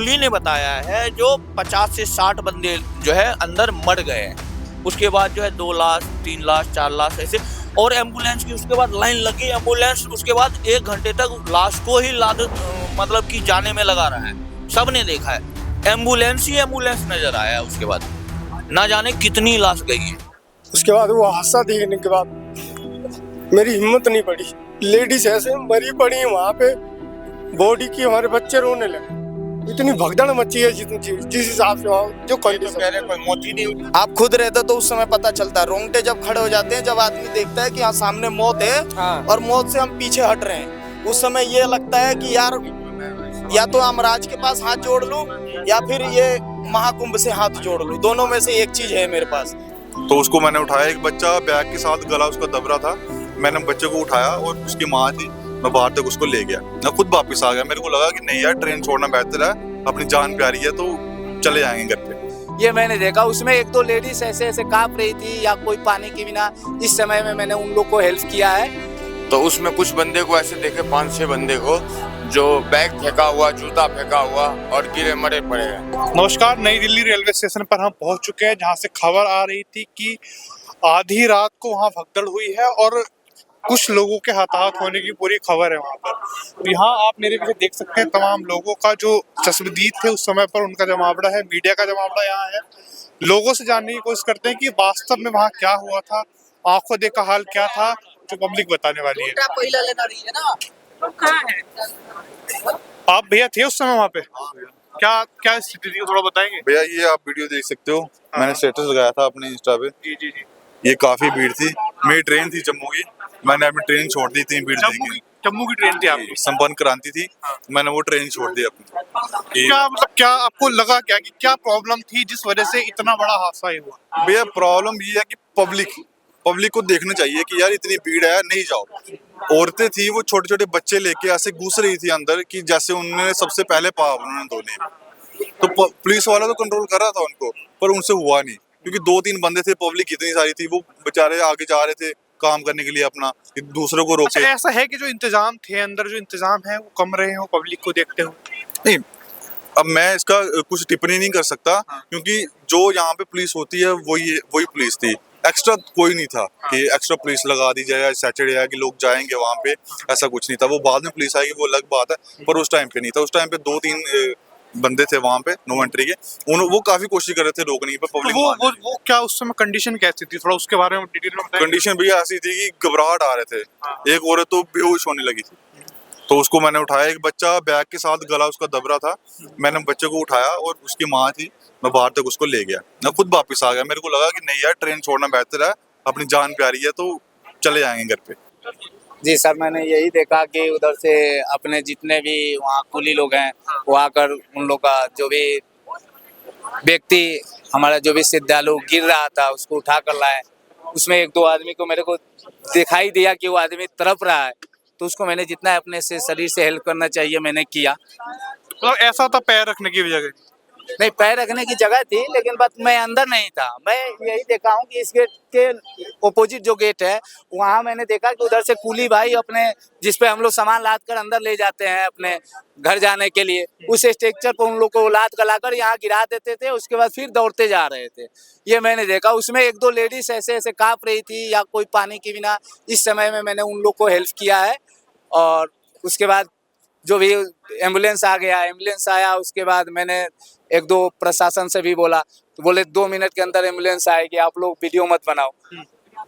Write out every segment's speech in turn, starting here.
कुली ने बताया है जो 50 से 60 बंदे जो है अंदर मर गए हैं। उसके बाद जो है 2 लाश 3 लाश 4 लाश ऐसे, और एम्बुलेंस की उसके बाद लाइन लगी एम्बुलेंस, उसके बाद 1 घंटे तक लाश को ही मतलब कि जाने में लगा रहा है। सबने देखा है एम्बुलेंस ही एम्बुलेंस नजर आया है। उसके बाद ना जाने कितनी लाश गई है। उसके बाद वो हादसा देखने के बाद मेरी हिम्मत नहीं पड़ी। लेडीज ऐसे मरी पड़ी है वहां पे, बॉडी की, हमारे बच्चे रोने लगे। इतनी भगदड़ मची है जिस हिसाब से वहाँ जो कोई मौत ही नहीं हुई। आप खुद रहते तो उस समय पता चलता है। रोंगटे जब खड़े हो जाते हैं जब आदमी देखता है कि हाँ सामने मौत है, हाँ। और मौत से हम पीछे हट रहे हैं, उस समय ये लगता है कि यार या तो अमराज के पास हाथ जोड़ लूं या फिर ये महाकुंभ से हाथ जोड़ लूं, दोनों में से एक चीज है मेरे पास। तो उसको मैंने उठाया, एक बच्चा बैग के साथ गला उसका दब रहा था, मैंने बच्चे को उठाया और उसकी माँ थी, मैं बाहर तक उसको ले गया, मैं खुद वापस आ गया। मेरे को लगा कि नहीं यार ट्रेन छोड़ना बेहतर है, अपनी जान प्यारी है तो चले जाएंगे घर पे। ये मैंने देखा, उसमें 1-2 लेडीज ऐसे ऐसे कांप रही थी या कोई पानी के बिना, इस समय में मैंने उन लोग को हेल्प किया है। तो उसमें कुछ बंदे को ऐसे देखे, 5-6 बंदे को जो बैग फेंका हुआ, जूता फेंका हुआ और गिरे मरे पड़े हैं। नमस्कार, नई दिल्ली रेलवे स्टेशन पर हम पहुंच चुके हैं, जहां से खबर आ रही थी कि आधी रात को वहां भगदड़ हुई है और कुछ लोगों के हताहत होने की पूरी खबर है वहां पर। यहाँ आप मेरे पीछे देख सकते हैं तमाम लोगों का जो चश्मदीद थे उस समय पर, उनका जमावड़ा है, मीडिया का जमावड़ा यहाँ है। लोगों से जानने की कोशिश करते हैं कि वास्तव में वहाँ क्या हुआ था, आंखों देखा हाल क्या था, जो पब्लिक बताने वाली है। आप भैया थे उस समय वहाँ पे? क्या क्या स्थिति थी थोड़ा बताएंगे? भैया ये आप वीडियो देख सकते हो, मैंने स्टेटस लगाया था अपने इंस्टा पे। जी। ये काफी भीड़ थी, मेरी ट्रेन थी जम्मू की, मैंने अपनी ट्रेन छोड़ दी थी भीड़ देख के। जम्मू की ट्रेन थी आपकी? संपन्न क्रांति थी, मैंने वो ट्रेन छोड़ दी अपनी। क्या आपको लगा क्या कि क्या प्रॉब्लम थी जिस वजह से इतना बड़ा हादसा हुआ? भैया प्रॉब्लम ये है कि पब्लिक को देखना चाहिए कि यार इतनी भीड़ है, नहीं जाओ। औरतें थी, वो छोटे छोटे बच्चे लेके ऐसे घुस रही थी अंदर कि जैसे उन्होंने सबसे पहले पाप उन्होंने धोने। तो पुलिस वाला तो कंट्रोल कर रहा था उनको, पर उनसे हुआ नहीं, क्योंकि 2-3 बंदे थे, पब्लिक इतनी सारी थी, वो बेचारे आगे जा रहे थे काम करने के लिए अपना, दूसरों को रोके। अच्छा, ऐसा है कि जो इंतजाम थे अंदर, जो इंतजाम है वो कम रहे हो पब्लिक को देखते हो? नहीं, अब मैं इसका कुछ टिप्पणी नहीं कर सकता, क्योंकि जो यहाँ पे पुलिस होती है वही पुलिस थी, एक्स्ट्रा कोई नहीं था कि एक्स्ट्रा पुलिस लगा दी जाए, सैटरडे है कि लोग जाएंगे वहाँ पे, ऐसा कुछ नहीं था। वो बाद में पुलिस आएगी वो अलग बात है, पर उस टाइम पे नहीं था। उस टाइम पे 2-3 बंदे थे वहाँ पे नो एंट्री के, वो काफी कोशिश कर रहे थे रोकने की, पर पब्लिक वो क्या उस समय कंडीशन कैसी थी, थोड़ा उसके बारे में डिटेल में बताइए। कंडीशन भी ऐसी थी कि घबराहट आ रहे थे, एक औरत तो बेहोश होने लगी थी, तो उसको मैंने उठाया, एक बच्चा बैग के साथ गला उसका दब रहा था, मैंने बच्चे को उठाया और उसकी माँ थी, मैं बाहर तक उसको ले गया, मैं खुद वापस आ गया। मेरे को लगा कि नहीं यार ट्रेन छोड़ना बेहतर है, अपनी जान प्यारी है तो चले जाएंगे घर पे। जी सर, मैंने यही देखा कि उधर से अपने जितने भी वहाँ कुली लोग हैं वो आकर उन लोग का जो भी व्यक्ति, हमारा जो भी श्रद्धालु गिर रहा था उसको उठा कर लाए। उसमें 1-2 आदमी को मेरे को दिखाई दिया कि वो आदमी तड़प रहा है, तो उसको मैंने जितना अपने से शरीर से हेल्प करना चाहिए मैंने किया। तो ऐसा था पैर रखने की जगह? नहीं, पैर रखने की जगह थी, लेकिन बस मैं अंदर नहीं था। मैं यही देखा हूँ कि इस गेट के ऑपोजिट जो गेट है वहाँ मैंने देखा कि उधर से कुली भाई अपने, जिसपे हम लोग सामान लाद कर अंदर ले जाते हैं अपने घर जाने के लिए, उस स्ट्रक्चर पर उन लोग को लाद गलाकर यहाँ गिरा देते थे, उसके बाद फिर दौड़ते जा रहे थे। ये मैंने देखा, उसमें 1-2 लेडीज ऐसे ऐसे कांप रही थी या कोई पानी के बिना, इस समय में मैंने उन लोग को हेल्प किया है। और उसके बाद जो भी एम्बुलेंस आ गया, एम्बुलेंस आया, उसके बाद मैंने 1-2 प्रशासन से भी बोला, तो बोले 2 मिनट के अंदर एम्बुलेंस आएगी, आप लोग वीडियो मत बनाओ।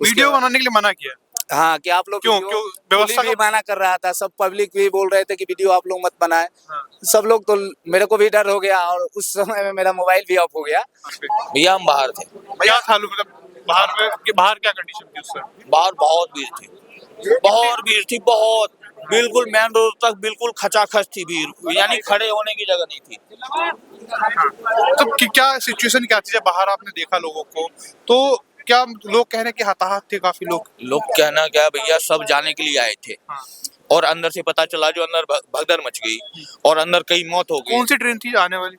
वीडियो बनाने के लिए मना किया? हाँ, कि आप लोग क्यों व्यवस्था भी मना कर रहा था, सब पब्लिक भी बोल रहे थे कि वीडियो आप लोग मत बनाए। सब लोग, तो मेरे को भी डर हो गया और उस समय में मेरा मोबाइल भी ऑफ हो गया। भैया हम बाहर थे। क्या था बाहर क्या कंडीशन थी उस समय? बाहर बहुत भीड़ थी, बहुत, बिल्कुल मेन रोड तक बिल्कुल खचाखच थी भीड़, यानी खड़े होने की जगह नहीं थी। तो क्या सिचुएशन क्या थी जब बाहर आपने देखा लोगों को? तो क्या लोग कहने के हताहत थे काफी लोग कहना क्या भैया, सब जाने के लिए आए थे। और अंदर से पता चला जो अंदर भगदड़ मच गई और अंदर कई मौत हो गई। कौन सी ट्रेन थी आने वाली?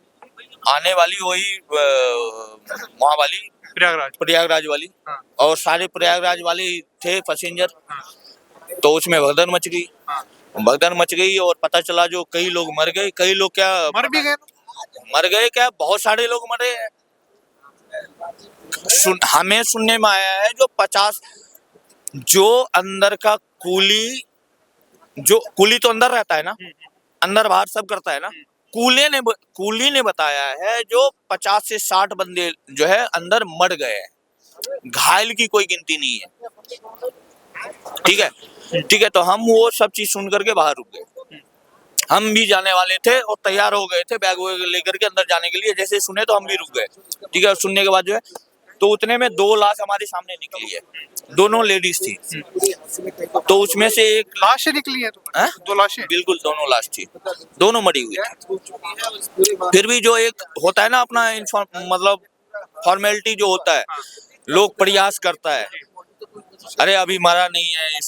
वही वहाँ वाली प्रयागराज वाली। और सारे प्रयागराज वाले थे पैसेंजर। तो उसमें भगदड़ मच गई और पता चला जो कई लोग मर गए, कई लोग क्या मर भी गए। मर गए क्या, बहुत सारे लोग मरे हैं। हमें सुनने में आया है जो 50 जो अंदर का कूली, जो कूली तो अंदर रहता है ना, अंदर बाहर सब करता है ना, कूली ने बताया है जो 50 से 60 बंदे जो है अंदर मर गए हैं, घायल की कोई गिनती नहीं है। ठीक है, तो हम वो सब चीज सुन करके बाहर रुक गए। हम भी जाने वाले थे और तैयार हो गए थे बैग वैग लेकर के अंदर जाने के लिए, जैसे सुने तो हम भी रुक गए। ठीक है, और सुनने के बाद जो है तो उतने में 2 लाश हमारे सामने निकली है, दोनों लेडीज थी। तो उसमें से एक लाशें निकली है, तो 2 लाशें, बिल्कुल दोनों लाश थी, दोनों मरी हुई थी। फिर भी जो एक होता है ना अपना मतलब फॉर्मेलिटी जो होता है, लोग प्रयास करता है, अरे अभी मरा नहीं है,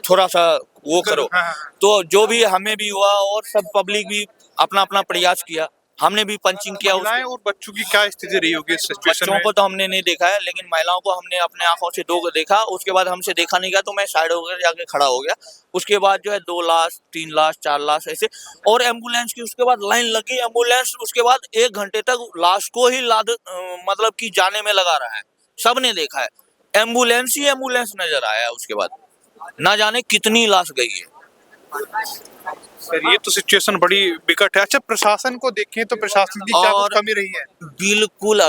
थोड़ा सा वो करो। तो जो भी हमें भी हुआ और सब पब्लिक भी अपना अपना प्रयास किया, हमने भी पंचिंग किया। महिलाएं और बच्चों की क्या स्थिति रही होगी इस सिचुएशन बच्चों में? को तो हमने नहीं देखा है, लेकिन महिलाओं को हमने अपने आंखों से देखा। उसके बाद हमसे देखा नहीं गया तो मैं साइड होकर जाके खड़ा हो गया। उसके बाद जो है 2 लाश 3 लाश 4 लाश ऐसे, और एम्बुलेंस की उसके बाद लाइन लगी एम्बुलेंस, उसके बाद 1 घंटे तक लाश को ही मतलब कि जाने में लगा रहा है। सबने देखा है, एम्बुलेंस ही एम्बुलेंस नजर आया। उसके बाद ना जाने कितनी लाश गई है। सर ये तो सिचुएशन बड़ी विकट है। अच्छा, प्रशासन को देखें तो प्रशासन की क्या और कमी रही है? बिल्कुल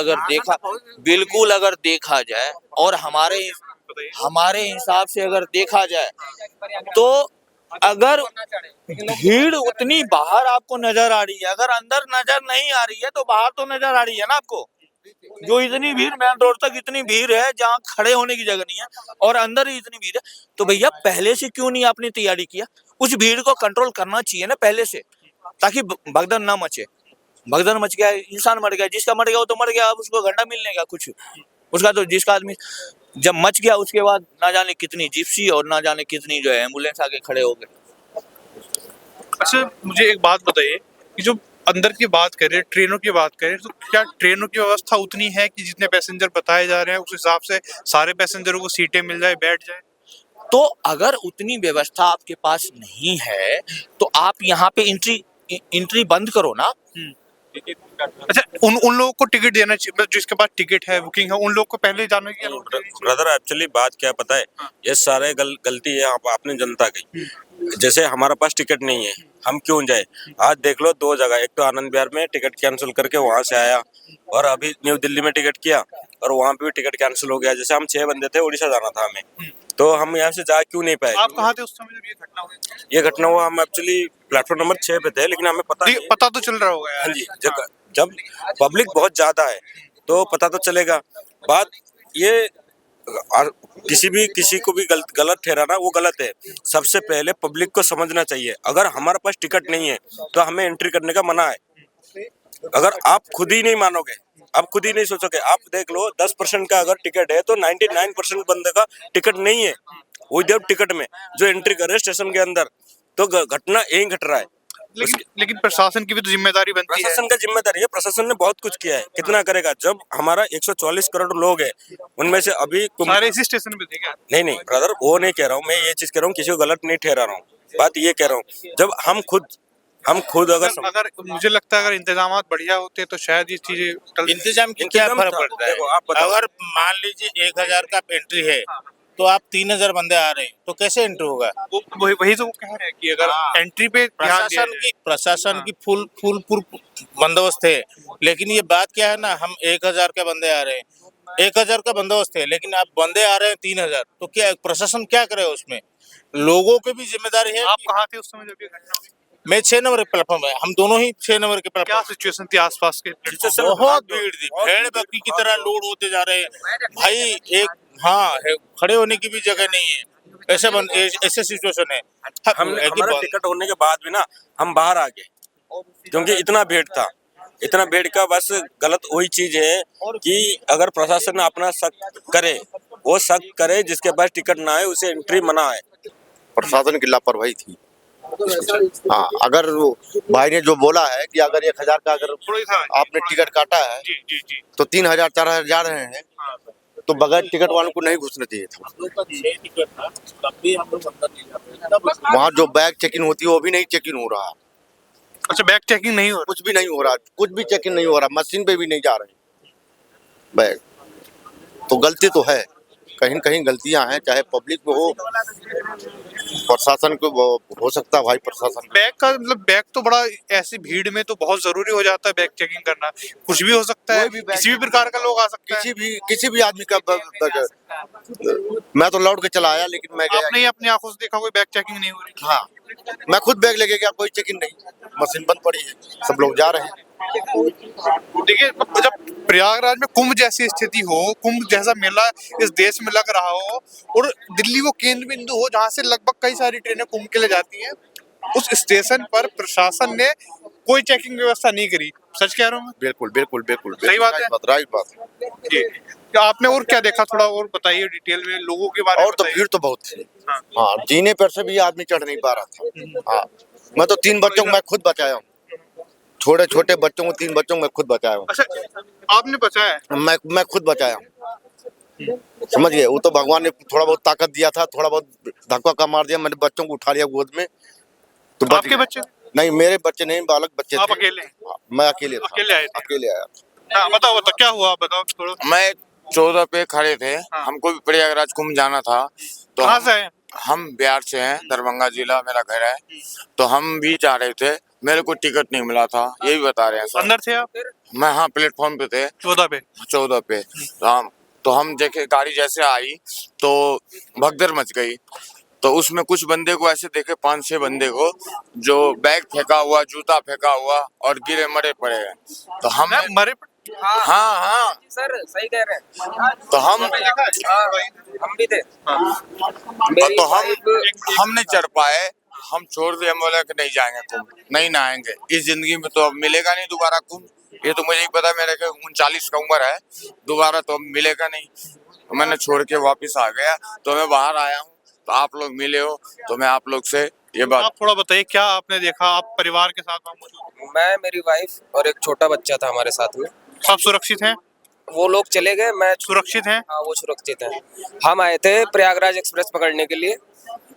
अगर देखा जाए और हमारे हिसाब से अगर देखा जाए तो अगर भीड़ उतनी बाहर आपको नजर आ रही है, अगर अंदर नजर नहीं आ रही है तो बाहर तो नजर आ रही है ना आपको। जो इतनी भीड़, मेन रोड तक इतनी भीड़ है जहाँ खड़े होने की जगह नहीं है, और अंदर ही इतनी भीड़ है, तो भैया पहले से क्यों नहीं आपने तैयारी किया? उस भीड़ को कंट्रोल करना चाहिए ना पहले से, ताकि भगदड़ ना मचे। भगदड़ मच गया, इंसान मर गया, जिसका मर गया वो तो मर गया, अब उसको घंटा मिलने का कुछ, उसका तो जिसका आदमी जब मच गया उसके बाद ना जाने कितनी जिप्सी और ना जाने कितनी जो है एम्बुलेंस आके खड़े हो गए। अच्छा, मुझे एक बात बताइए कि जो अंदर की बात करें, ट्रेनों की बात करें, तो क्या ट्रेनों की व्यवस्था उतनी है कि जितने पैसेंजर बताए जा रहे हैं उस हिसाब से सारे पैसेंजरों को सीटें मिल जाए, बैठ जाए? तो अगर उतनी व्यवस्था आपके पास नहीं है तो आप यहाँ पे एंट्री बंद करो ना। अच्छा, उन लोगों को टिकट देना चाहिए जिसके पास टिकट है, बुकिंग है, उन लोगों को पहले जाने की अनुमति देनी चाहिए। ब्रदर एक्चुअली बात क्या पता है, ये सारे गलती है अपनी जनता की। जैसे हमारा पास टिकट नहीं है, हम क्यों जाए? आज देख लो 2 जगह, एक तो आनंद विहार में टिकट कैंसिल करके वहां से आया, और अभी न्यू दिल्ली में टिकट किया और वहां पे भी टिकट कैंसिल हो गया। जैसे हम 6 बंदे थे, उड़ीसा जाना था हमें, तो हम यहाँ से जा क्यों नहीं पाए? आप कहाँ थे उस समय जब ये घटना हुई? ये घटना हुआ, हम एक्चुअली प्लेटफॉर्म नंबर 6 पे थे, लेकिन हमें पता तो चल रहा होगा यार। हाँ जी, जब पब्लिक बहुत ज्यादा है तो पता तो चलेगा। बात ये किसी को भी गलत ठहराना वो गलत है। सबसे पहले पब्लिक को समझना चाहिए, अगर हमारे पास टिकट नहीं है तो हमें एंट्री करने का मना है। अगर आप खुद ही नहीं मानोगे, आप खुद ही नहीं सोचोगे, आप देख लो 10% का अगर टिकट है तो 99% बंदे का टिकट नहीं है विदाउट टिकट में जो एंट्री करे स्टेशन के अंदर, तो घटना यही घट रहा है। लेकिन प्रशासन की भी तो जिम्मेदारी बनती है। प्रशासन का जिम्मेदारी है, प्रशासन ने बहुत कुछ किया है, कितना करेगा? जब हमारा 144 करोड़ लोग हैं, उनमें से अभी सारे इसी स्टेशन पे थे क्या? नहीं ब्रदर, वो नहीं कह रहा हूँ मैं, ये चीज कह रहा हूँ, किसी को गलत नहीं ठहरा रहा हूँ। बात ये कह रहा हूँ, जब हम खुद अगर मुझे लगता है अगर इंतजाम बढ़िया होते तो शायद ये चीजें इंतजाम की क्या फर्क पड़ता है? अगर मान लीजिए 1000 का एंट्री है तो आप 3000 बंदे आ रहे हैं तो कैसे एंट्री होगा? वही तो वो कह रहे हैं कि अगर एंट्री पे प्रशासन की फुल बंदोबस्त है, लेकिन ये बात क्या है ना, हम 1000 के बंदे आ रहे हैं, 1000 का बंदोबस्त है, लेकिन आप बंदे आ रहे हैं 3000, तो क्या प्रशासन क्या करे उसमें? लोगों की भी जिम्मेदारी है। आप कहाँ थे उस समय जब ये घटना हुई? मैं 6 नंबर के प्लेटफॉर्म है, हम दोनों ही 6 नंबर के क्या प्लेटफॉर्म। सिचुएशन थी आसपास के? बहुत भीड़ थी, भेड़ बकरी की तरह लोड होते जा रहे हैं भाई। खड़े होने की भी जगह नहीं है, ऐसे सिचुएशन है। हमारा टिकट होने के बाद भी ना हम बाहर आ गए, क्योंकि इतना भीड़ था। इतना भीड़ का बस गलत वही चीज है कि अगर प्रशासन अपना सख्त करे, वो सख्त करे, जिसके पास टिकट ना है उसे एंट्री मना है। प्रशासन की लापरवाही थी। हाँ, अगर भाई ने जो बोला है कि अगर 1000 का अगर आपने टिकट काटा है तो 3000 4000 जा रहे हैं, तो बगैर टिकट वालों को नहीं घुसना चाहिए था। वहाँ जो बैग चेकिंग होती है वो भी नहीं चेकिंग हो रहा। अच्छा, बैग चेकिंग नहीं हो रहा? कुछ भी नहीं हो रहा, कुछ भी चेकिंग नहीं हो रहा, मशीन पे भी नहीं जा रहे बैग। तो गलती तो है, कहीं न कहीं गलतियां हैं, चाहे पब्लिक में हो, प्रशासन को हो सकता है भाई, प्रशासन बैग का मतलब बैग तो बड़ा ऐसी भीड़ में तो बहुत जरूरी हो जाता है बैग चेकिंग करना। कुछ भी हो सकता है, किसी भी प्रकार का लोग आ सकता है। किसी भी आदमी का मैं तो लौट के चला आया, लेकिन मैं गया। आपने ही अपनी आंखों से देखा कोई बैग चेकिंग नहीं हो रही? हाँ, मैं खुद बैग लेके गया, कोई चेकिंग नहीं, मशीन बंद पड़ी है, सब लोग जा रहे हैं। देखिए, जब प्रयागराज में कुंभ जैसी स्थिति हो, कुंभ जैसा मेला इस देश में लग रहा हो और दिल्ली वो केंद्र बिंदु हो जहाँ से लगभग कई सारी ट्रेनें कुंभ के लिए जाती हैं, उस स्टेशन पर प्रशासन ने कोई चेकिंग व्यवस्था नहीं करी। सच कह रहा हूँ मैं? बिल्कुल बिल्कुल बिल्कुल सही बात है? राइट बात। जी। क्या आपने और क्या देखा, थोड़ा और बताइए डिटेल में लोगों के बारे में। और तो भीड़ तो बहुत थी। हाँ, जीने पर से भी आदमी चढ़ नहीं पा रहा था। हाँ, मैं तो 3 बच्चों को मैं खुद बचाया हूँ, छोटे छोटे बच्चों को, 3 बच्चों को मैं खुद बचाया हूँ। अच्छा, आपने बचाया है? मैं खुद बचाया हूँ, समझ गए। वो तो भगवान ने थोड़ा बहुत ताकत दिया था, थोड़ा बहुत धक्का का मार दिया, मैंने बच्चों को उठा लिया गोद में, तो बच आपके गए। बच्चे? नहीं, मेरे बच्चे नहीं, बालक बच्चे आप थे। अकेले? मैं अकेले था। अकेले आए थे? अकेले आया। हाँ, बताओ क्या हुआ, बताओ थोड़ा। मैं 14 पे खड़े थे, हमको भी प्रयागराज कुंभ जाना था। तो कहाँ से हैं? हम बिहार से हैं, दरभंगा जिला मेरा घर है। तो हम भी जा रहे थे, मेरे को टिकट नहीं मिला था, यही बता रहे हैं सर। अंदर थे आप? मैं हाँ प्लेटफॉर्म पे थे, 14 पे। 14 पे। तो हम देखे गाड़ी जैसे आई तो भगदड़ मच गई। तो उसमें कुछ बंदे को ऐसे देखे, 5-6 बंदे को, जो बैग फेंका हुआ, जूता फेंका हुआ और गिरे मरे पड़े हैं। तो हम मरे? हाँ सर सही कह रहे हैं। तो हम भी थे। तो हम नहीं चढ़ पाए, हम छोड़ दिए, बोले कि नहीं जाएंगे कुंभ, नहीं नहाएंगे इस जिंदगी में, तो अब मिलेगा नहीं दोबारा कुंभ। ये तो मुझे ही पता, मेरे के 39 का उम्र है, दोबारा तो अब मिलेगा नहीं। मैंने छोड़ के वापस आ गया, तो मैं बाहर आया हूँ, तो आप लोग मिले हो, तो मैं आप लोग से ये बात। आप थोड़ा बताइए क्या आपने देखा, आप परिवार के साथ वहाँ मौजूद? मैं, मेरी वाइफ और एक छोटा बच्चा था हमारे साथ में। सब सुरक्षित हैं? वो लोग चले गए, मैं सुरक्षित हैं? हाँ, वो सुरक्षित है। हम आए थे प्रयागराज एक्सप्रेस पकड़ने के लिए,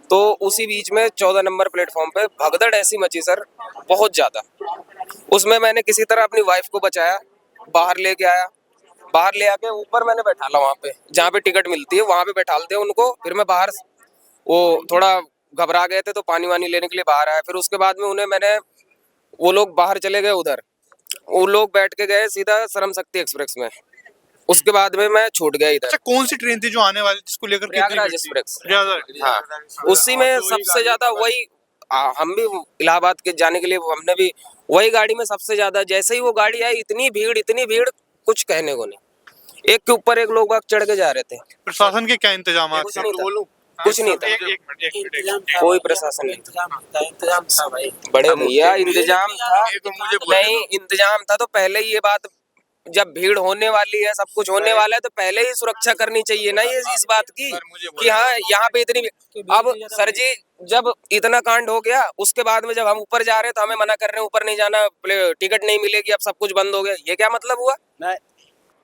तो उसी बीच में 14 नंबर प्लेटफॉर्म पे भगदड़ ऐसी मची सर, बहुत ज्यादा। उसमें मैंने किसी तरह अपनी वाइफ को बचाया, बाहर लेके आया, बाहर ले आके ऊपर मैंने बैठाला, वहाँ पे जहाँ पे टिकट मिलती है वहाँ पे बैठालते उनको। फिर मैं बाहर, वो थोड़ा घबरा गए थे तो पानी वानी लेने के लिए बाहर आया। फिर उसके बाद में उन्हें मैंने, वो लोग बाहर चले गए उधर, वो लोग बैठ के गए सीधा श्रम शक्ति एक्सप्रेस में। उसके बाद में मैं छूट गया इधर। अच्छा, कौन सी ट्रेन थी जो आने वाली, जिसको लेकर प्रयागराज एक्सप्रेस। ज्यादा? हाँ, उसी में सबसे ज्यादा वही, हम भी इलाहाबाद के जाने के लिए हमने भी वही गाड़ी में सबसे ज्यादा, जैसे ही वो गाड़ी आई इतनी भीड़, कुछ कहने को नहीं, एक के ऊपर एक लोग चढ़ के जा रहे थे। प्रशासन के क्या इंतजाम कुछ नहीं था, कुछ नहीं था, कोई प्रशासन नहीं था। इंतजाम था भाई, बड़े भैया इंतजाम था, नहीं इंतजाम था तो पहले ही ये बात, जब भीड़ होने वाली है, सब कुछ होने वाला है, तो पहले ही सुरक्षा करनी चाहिए ना, ये इस बात की कि हाँ यहाँ पे इतनी। अब सर जी, जब इतना कांड हो गया, उसके बाद में जब हम ऊपर जा रहे हैं तो हमें मना कर रहे हैं ऊपर नहीं जाना, टिकट नहीं मिलेगी, अब सब कुछ बंद हो गया, ये क्या मतलब हुआ?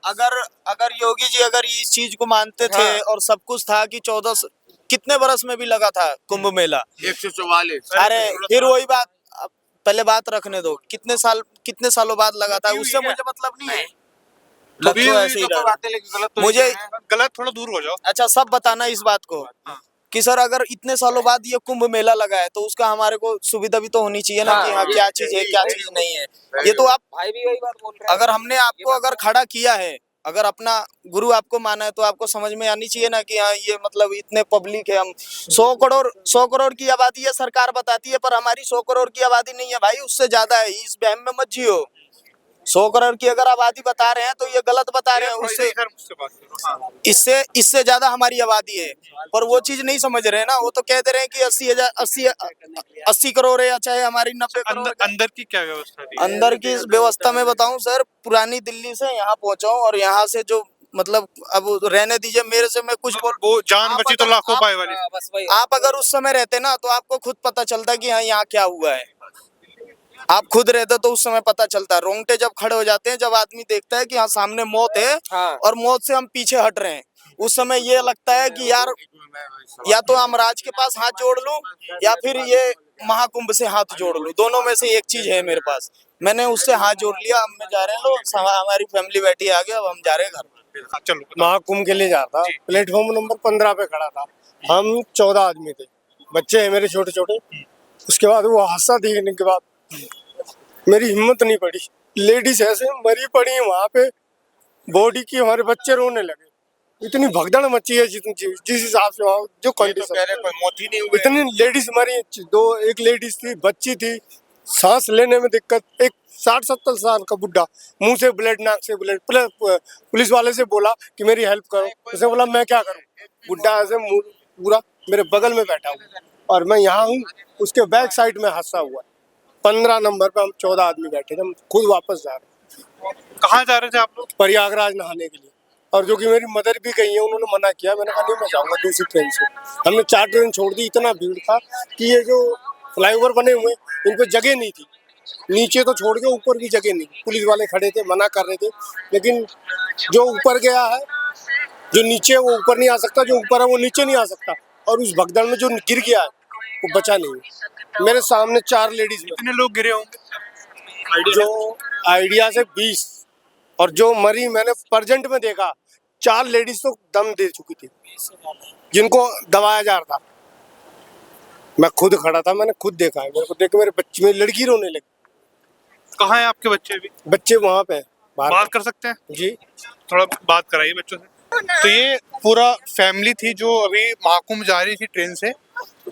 अगर योगी जी अगर इस चीज को मानते थे और सब कुछ था कि 14 कितने बरस में भी लगा था कुंभ मेला, 144। अरे फिर वही बात, अब पहले बात रखने दो, कितने सालों बाद लगा था, उससे मुझे मतलब नहीं है। लग तो ऐसे ही रहा। मुझे गलत, थोड़ा दूर हो जाओ। अच्छा, सब बताना इस बात को कि सर अगर इतने सालों बाद ये कुंभ मेला लगा है तो उसका हमारे को सुविधा भी तो होनी चाहिए ना, कि हाँ क्या चीज है क्या चीज नहीं है। ये तो आप भाई भी वही बात बोल रहे हैं। अगर हमने आपको अगर खड़ा किया है, अगर अपना गुरु आपको माना है, तो आपको समझ में आनी चाहिए ना कि हाँ ये मतलब इतने पब्लिक है, हम 100 करोड़ की आबादी है, सरकार बताती है, पर हमारी 100 करोड़ की आबादी नहीं है भाई, उससे ज्यादा है, इस बहम में मत जियो। 100 करोड़ की अगर आबादी बता रहे हैं तो ये गलत बता रहे हैं, उससे इससे ज्यादा हमारी आबादी है, पर वो चीज नहीं समझ रहे हैं ना। वो तो कह दे रहे हैं कि 80 करोड़ है या चाहे हमारी 90 करोड़। अंदर की क्या व्यवस्था थी? अंदर की व्यवस्था में बताऊं सर, पुरानी दिल्ली से यहाँ पहुंचा हूँ और यहाँ से जो मतलब, अब रहने दीजिए मेरे से, मैं कुछ बोल, वो जान बची तो लाखों पाए वाली। आप अगर उस समय रहते ना तो आपको खुद पता चलता कि हाँ यहाँ क्या हुआ है। आप खुद रहते तो उस समय पता चलता। रोंगटे जब खड़े हो जाते हैं जब आदमी देखता है कि हाँ सामने मौत है और मौत से हम पीछे हट रहे हैं। उस समय ये लगता है कि यार या तो अमराज के पास हाथ जोड़ लूं या फिर ये महाकुंभ से हाथ जोड़ लूं, दोनों में से एक चीज है मेरे पास। मैंने उससे हाथ जोड़ लिया, हम जा रहे हैं लोग, हमारी फैमिली बैठी है आगे, अब हम जा रहे हैं घर। चलो महाकुंभ के लिए जा रहा था, प्लेटफॉर्म नंबर 15 पे खड़ा था। हम 14 आदमी थे, बच्चे हैं मेरे छोटे छोटे। उसके बाद वो हादसा देखने के बाद मेरी हिम्मत नहीं पड़ी। लेडीज ऐसे मरी पड़ी है वहां पे, बॉडी की, हमारे बच्चे रोने लगे। इतनी भगदड़ मची है जिस हिसाब से वहाँ जो कंडीशन, मौत ही नहीं हुई। इतनी लेडीज मरी, एक लेडीज थी, बच्ची थी, सांस लेने में दिक्कत। एक 60-70 साल का बुढ़ा, मुंह से ब्लड, नाक से ब्लड। पुलिस वाले से बोला कि मेरी हेल्प करो, उसने बोला मैं क्या करूं। बुढ़ा ऐसे पूरा मेरे बगल में बैठा हुआ और मैं यहाँ हूँ, उसके बैक साइड में हादसा हुआ। 15 नंबर पे हम 14 आदमी बैठे थे, हम खुद वापस जा रहे। कहाँ जा रहे थे आप लोग? प्रयागराज नहाने के लिए। और जो कि मेरी मदर भी गई है, उन्होंने मना किया। मैंने कहा नहीं, मैं जाऊंगा दूसरी ट्रेन से। हमने 4 ट्रेन छोड़ दी, इतना भीड़ था कि ये जो फ्लाईओवर बने हुए इन पे जगह नहीं थी। नीचे तो छोड़ के ऊपर भी जगह नहीं। पुलिस वाले खड़े थे, मना कर रहे थे, लेकिन जो ऊपर गया है, जो नीचे वो ऊपर नहीं आ सकता, जो ऊपर है वो नीचे नहीं आ सकता। और उस भगदड़ में जो गिर गया है वो बचा नहीं। मेरे सामने 4 लेडीज, कितने लोग गिरे होंगे? जो आइडिया से 20, और जो मरी मैंने प्रेजेंट में देखा 4 लेडीज तो दम दे चुकी थी, जिनको दबाया जा रहा था। मैं खुद खड़ा था, मैंने खुद देखा है। मेरे को देख के मेरे बच्चे, मेरी लड़की रोने लगी। कहाँ है आपके बच्चे भी? बच्चे वहाँ पे बात कर सकते हैं जी, थोड़ा बात कराइए बच्चों से। तो ये पूरा फैमिली थी जो अभी महाकुंभ जा रही थी ट्रेन से,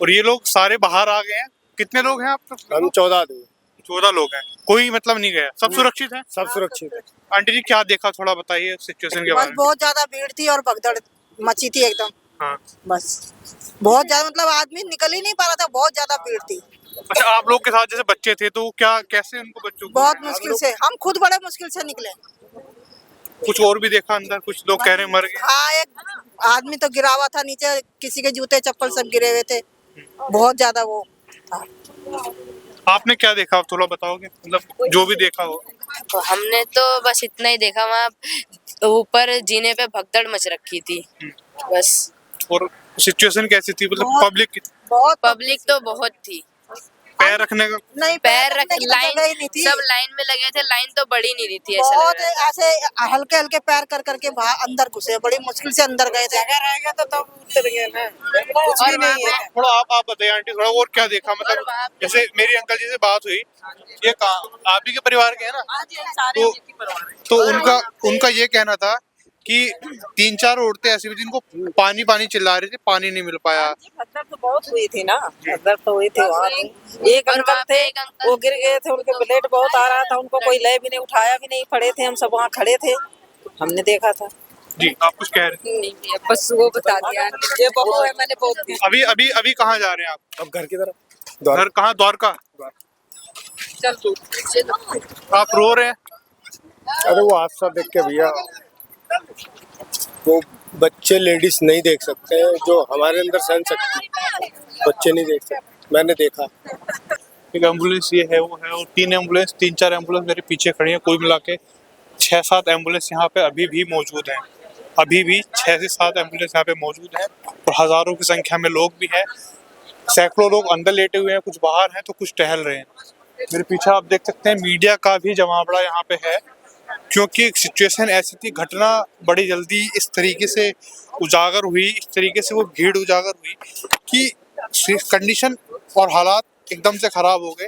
और ये लोग सारे बाहर आ गए हैं। कितने लोग हैं आप तक? हम 14 आदमी। 14 लोग हैं, कोई मतलब नहीं गया, सब सुरक्षित है? सब सुरक्षित है। आंटी जी क्या देखा, थोड़ा बताइए सिचुएशन के बारे में। बहुत ज्यादा भीड़ थी और भगदड़ मची थी एकदम। हाँ। बस बहुत ज्यादा, मतलब आदमी निकल ही नहीं पा रहा था, बहुत ज्यादा भीड़ थी। अच्छा, आप लोग के साथ जैसे बच्चे थे तो क्या, कैसे उनको, बच्चों को? बहुत मुश्किल से, हम खुद बड़े मुश्किल से निकले। कुछ और भी देखा अंदर? कुछ लोग कह रहे मर गए। हाँ, एक आदमी तो गिरा हुआ था नीचे, किसी के जूते चप्पल सब गिरे हुए थे, बहुत ज्यादा वो था। आपने क्या देखा, थोड़ा बताओगे, मतलब जो भी देखा हो? तो हमने तो बस इतना ही देखा, वहाँ ऊपर जीने पे भगदड़ मच रखी थी बस। और सिचुएशन कैसी थी, मतलब पब्लिक तो बहुत थी। पैर रखने का नहीं, पैर रख, रखने की तो लाइन जगह ही नहीं थी। सब लाइन में लगे थे, लाइन तो बड़ी नहीं रही थी, ऐसा लग बहुत रहा था। ऐसे हल्के हल्के पैर कर करके बाहर अंदर घुसे, बड़ी मुश्किल से अंदर गए थे। अगर रहेगा तो तब उतर गए ना, कुछ भी नहीं है। थोड़ा आप बताइए आंटी, थोड़ा और क्या देखा, मतलब जैसे मेरी अंकल जी से बात हुई, ये आप ही के परिवार के हैं ना? तो उनका ये कहना था कि 3-4 औरतें ऐसी भी जिनको पानी पानी चिल्ला रही थी, पानी नहीं मिल पाया। भगदड़ तो बहुत हुई थी ना, भगदड़ तो हुई थी वहाँ। एक अंकल थे, वो गिर गए थे, उनके ब्लड बहुत आ रहा था, उनको कोई ले भी नहीं, उठाया भी नहीं, पड़े थे, हम सब वहाँ खड़े थे, हमने देखा था। जी, आप कुछ कह रहे थे? नहीं, बस वो बता दिया, ये बहू है, मैंने बहुत। अभी कहाँ जा रहे हैं आप? अब घर की तरफ। घर कहाँ? द्वारका। चल आप रो रहे हैं? अरे वो हादसा देख के भैया, वो बच्चे लेडीज नहीं देख सकते हैं जो हमारे अंदर सहन शक्ति, बच्चे नहीं देख सकते। मैंने देखा एक एम्बुलेंस ये है वो है, और 3-4 एम्बुलेंस मेरे पीछे खड़ी हैं। कुल मिला के 6-7 एम्बुलेंस यहाँ पे अभी भी मौजूद हैं। अभी भी 6 से 7 एम्बुलेंस यहाँ पे मौजूद हैं, और हजारों की संख्या में लोग भी हैं। सैकड़ों लोग अंदर लेटे हुए हैं, कुछ बाहर हैं तो कुछ टहल रहे हैं। मेरे पीछे आप देख सकते हैं मीडिया का भी जमावड़ा यहाँ पे है, क्योंकि सिचुएशन ऐसी थी, घटना बड़ी जल्दी इस तरीके से उजागर हुई, इस तरीके से वो भीड़ उजागर हुई कि कंडीशन और हालात एकदम से खराब हो गए।